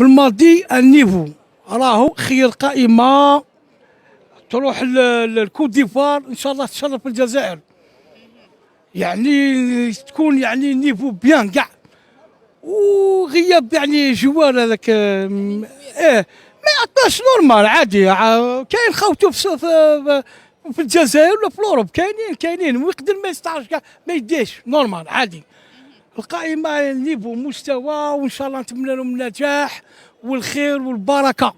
بالماضي النيفو راهو خير قائمه تروح للكوت ديفوار ان شاء الله تشرف الجزائر. يعني تكون يعني نيفو بيان كاع وغياب يعني جوار هذاك ما عطاش نورمال عادي. كاين خوتو في الجزائر ولا في الاوروب كاينين ويقدر ما يستعرش كاع ما يديش نورمال عادي. القائمه نيفو مستوى وان شاء الله نتمنى لهم النجاح والخير والبركه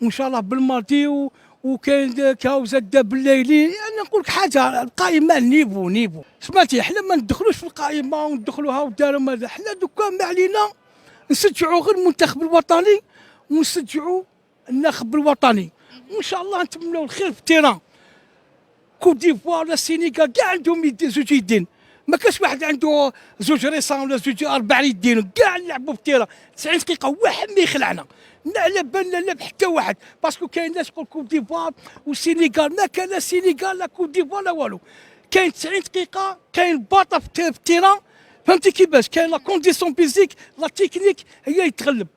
وان شاء الله بالماضي وكاين كاو زاد بالليلي. انا نقول لك حاجه، القائمه نيفو سمعتي، حنا ما ندخلوش في القائمه وندخلوها وداروا ماذا، حنا دوكا ما علينا نشجعوا غير المنتخب الوطني ونشجعوا الناخب الوطني وان شاء الله نتمنوا الخير في التيران. كوت ديفوار ولا السينيغال كاع عندهم زوج يدين، ما كاش واحد عنده زوج ريسان ولا زوج اربع يدين، كاع نلعبوا في التيران 90 دقيقه واحد ما يخلعنا. لا على بالنا لا بحتى واحد، باسكو كاين ناس يقول كوت ديفوار والسينيغال، ما كان لا السينيغال لا كوت ديفوار لا والو. كاين 90 دقيقه، كاين باطا في التيران، فهمتي كيفاش؟ كاين لا كونديسيون فيزيك لا تكنيك هي يتغلب.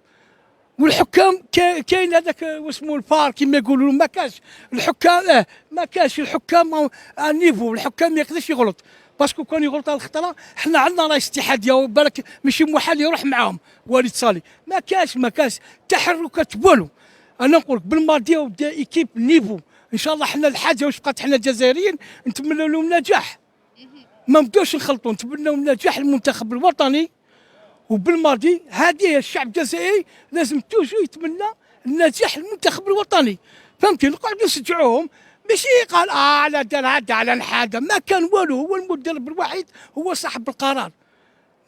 والحكام كاين هذاك واسمه الفار كما يقولوا، ما كاش الحكام ما كاش الحكام النيفو، الحكام ما يقدرش يغلط، باسكو كان يغلط على الخطره حنا عندنا رئيس اتحاديه بالك ماشي محال يروح معاهم وليد صالح، ما كاش تحركات والو. انا نقول لك بالماضي ودا ايكيب نيفو ان شاء الله. حنا الحاجه واش بقات، حنا الجزائريين نتمنى لهم نجاح، ما نبداوش نخلطوا، نتمنى لهم نجاح المنتخب الوطني. وبالماضي هذه الشعب الجزائري لازم توجو يتمنى النجاح المنتخب الوطني، فهمتي؟ نقعدوا نشجعوهم، ماشي قال على دار هذا على نحاده، ما كان والو. هو المدرب الوحيد هو صاحب القرار،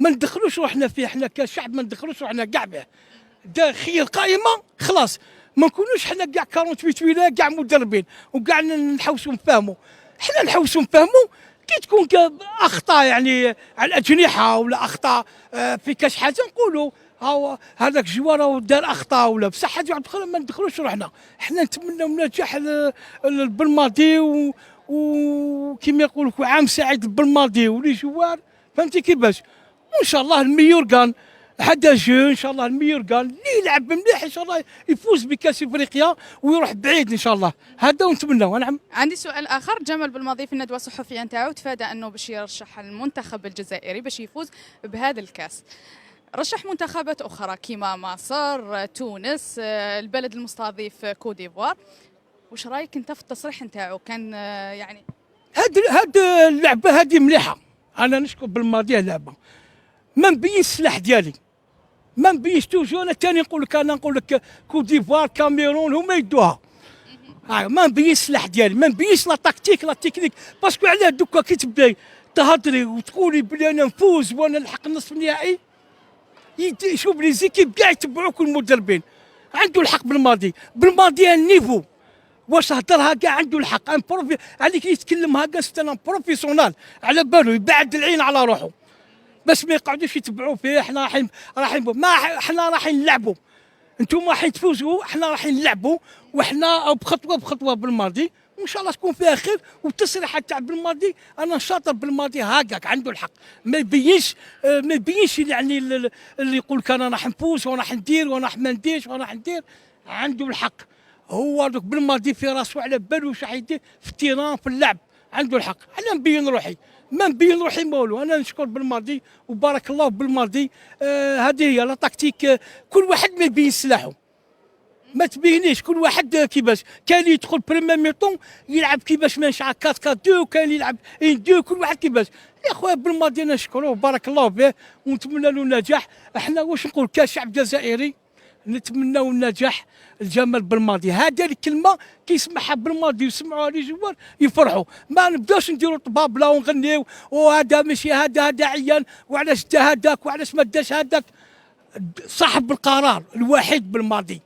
ما ندخلوش روحنا فيه، احنا كشعب ما ندخلوش روحنا كاع به. دا خير قائمه خلاص، ما نكونوش حنا كاع 48 ولايه كاع مدربين وكاع نحوسوا نفهموا. حنا نحوسوا نفهموا كي تكون اخطاء يعني على الاجنحه ولا اخطاء في كاش حاجه نقولوا هاو هذاك جوار دار اخطاء ولا بصح حاجه واحده اخرى ما ندخلوش روحنا. حنا نتمنوا النجاح بالماضي وكما يقولوا عام سعيد بالماضي ولي جوار، فهمتي كيفاش؟ وان شاء الله الميور كان هذا جو، ان شاء الله الميور كان اللي يلعب مليح ان شاء الله يفوز بكاس افريقيا ويروح بعيد ان شاء الله، هذا ونتمناه. نعم. عندي سؤال اخر. جمال بالماضي في الندوه الصحفيه نتاعو تفادى انه باش يرشح المنتخب الجزائري باش يفوز بهذا الكاس. رشح منتخبات اخرى كيما مصر، تونس، البلد المستضيف كوت ديفوار. واش رايك انت في التصريح نتاعو؟ كان يعني هاد اللعبه هذه مليحه، انا نشكر بالماضي اللعبه، ما نبين السلاح ديالي، ما نبينش توجو. انا ثاني نقول لك كوت ديفوار كاميرون هما يدوها، ما نبين السلاح ديالي، ما نبينش لا تكتيك لا تكنيك، باسكو علاه دوكا كي تبداي تهضري وتقولي بلي انا نفوز وانا نلحق النصف النهائي، شوف لي زيكيب كاع يتبعوك المدربين. عنده الحق بالماضي النيفو واش هضرها كاع عنده الحق. ان بروفي عليك يتكلم هكا ستانا بروفيسيونال، على بالو يبعد العين على روحه باش ما يقعدوش يتبعوا فيه. احنا رايحين ما احنا رايحين نلعبوا، انتم رايحين تفوزوا، احنا رايحين نلعبوا، وحنا بخطوه بالماضي وان شاء الله تكون فيها خير. والتصريحات تاع بالماضي انا شاطر بالماضي هكاك عنده الحق، ما يبينش يعني اللي يقول كان انا راح نفوز وانا راح ندير وانا راح ما نديرش وانا راح ندير. عنده الحق هو دوك بالماضي في راسه على بالو واش راح يدير في التيران في اللعب، عنده الحق. انا نبين روحي ما نبين روحي مولو. انا نشكر بالماضي وبارك الله بالماضي. هذه هي لا تكتيك، كل واحد ما يبين سلاحه، ما تبينيش كل واحد كيفاش. كان يدخل بريمير ميطون يلعب كيفاش ما نشعر 4 4 2، وكان يلعب 1 2، كل واحد كيفاش. يا خويا بالماضي انا نشكروه وبارك الله به ونتمنى له النجاح. احنا واش نقول كشعب جزائري نتمناو النجاح الجمال بالماضي. هذه الكلمه كيسمعها بالماضي ويسمعوها لي جوار يفرحوا، ما نبداوش نديروا طبابله ونغنيو وهذا ماشي هذا عيان وعلاش دا هذاك وعلاش ما داش هذاك. صاحب القرار الوحيد بالماضي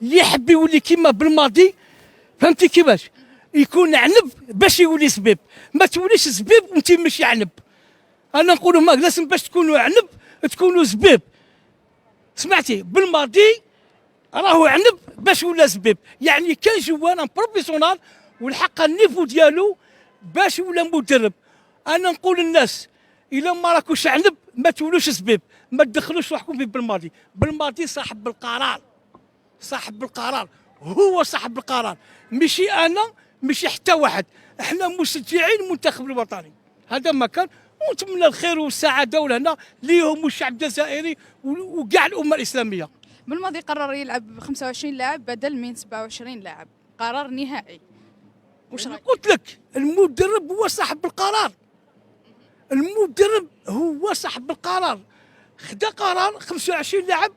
اللي يحب يولي كيما بالماضي، فهمتي كيفاش؟ يكون عنب باش يولي زبيب، ما توليش زبيب وانت ماشي عنب. انا نقولوا ما لازم باش تكونوا عنب تكونوا زبيب، سمعتي؟ بالماضي راهو عنب باش ولا زبيب، يعني كان جوانا بروفيسيونال والحق النيفو ديالو باش ولا مدرب. انا نقول للناس الا ما راكوش عنب ما تولوش زبيب، ما تدخلوش روحكم في بالماضي. بالماضي صاحب القرار، صاحب القرار هو صاحب القرار، ماشي انا، ماشي حتى واحد. احنا مشجعين المنتخب الوطني، هذا ما كان. ونتمنى الخير والسعاده ولهنا ليهم والشعب الجزائري وكاع الامه الاسلاميه. بالماضي قرر يلعب ب 25 لاعب بدل من 27 لاعب، قرار نهائي. وش رايك؟ قلت لك المدرب هو صاحب القرار، المدرب هو صاحب القرار. خدا قرار 25 لاعب،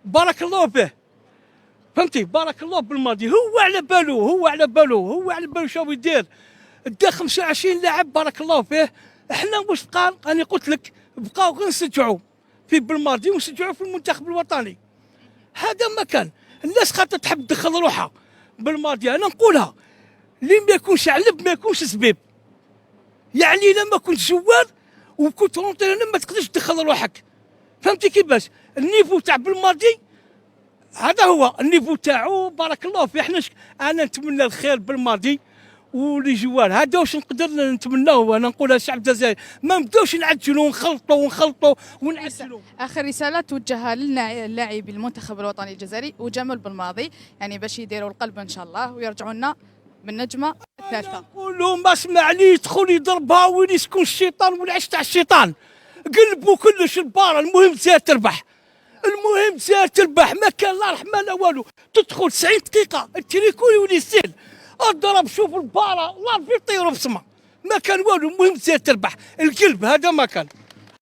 بارك الله فيه، فهمتي؟ بارك الله بالماضي. هو على باله، هو على باله، هو على باله شنو يدير. دا 25 لاعب بارك الله فيه. احنا واش بقى؟ انا قلت لك بقاو غير نسجعوا في بالماضي ونسجعوا في المنتخب الوطني. هذا ما كان. الناس خاطر تحب تدخل روحها بالماضي. انا نقولها، اللي ما يكونش علب ما يكونش زبيب. يعني لما كنت جوار وكنت انا ما تقدرش تدخل روحك، فهمتي كيفاش؟ النيفو تاع بالماضي هذا هو النيفو تاعو، بارك الله فيه. انا نتمنى الخير بالماضي ولي جوار. هذا واش نقدر نتمناه. انا نقولها للشعب الجزائري، ما نبداوش نعجلوا ونخلطوا ونعجلوا. اخر رساله توجهها للاعبي المنتخب الوطني الجزائري وجمل بالماضي، يعني باش يديروا القلب ان شاء الله ويرجعوا لنا بالنجمه الثالثه. نقول لهم اسمع لي، يدخل يضربها وين يسكن الشيطان والعش تاع الشيطان. قلبوا كلش البارة، المهم تسير تربح، المهم تسير تربح. ما كان لا رحمه لا والو. تدخل 90 دقيقه التريكو يولي سيل، اضرب شوف البارة الله في يطيروا بسما، ما كان والو. المهم تسير تربح القلب، هذا ما كان.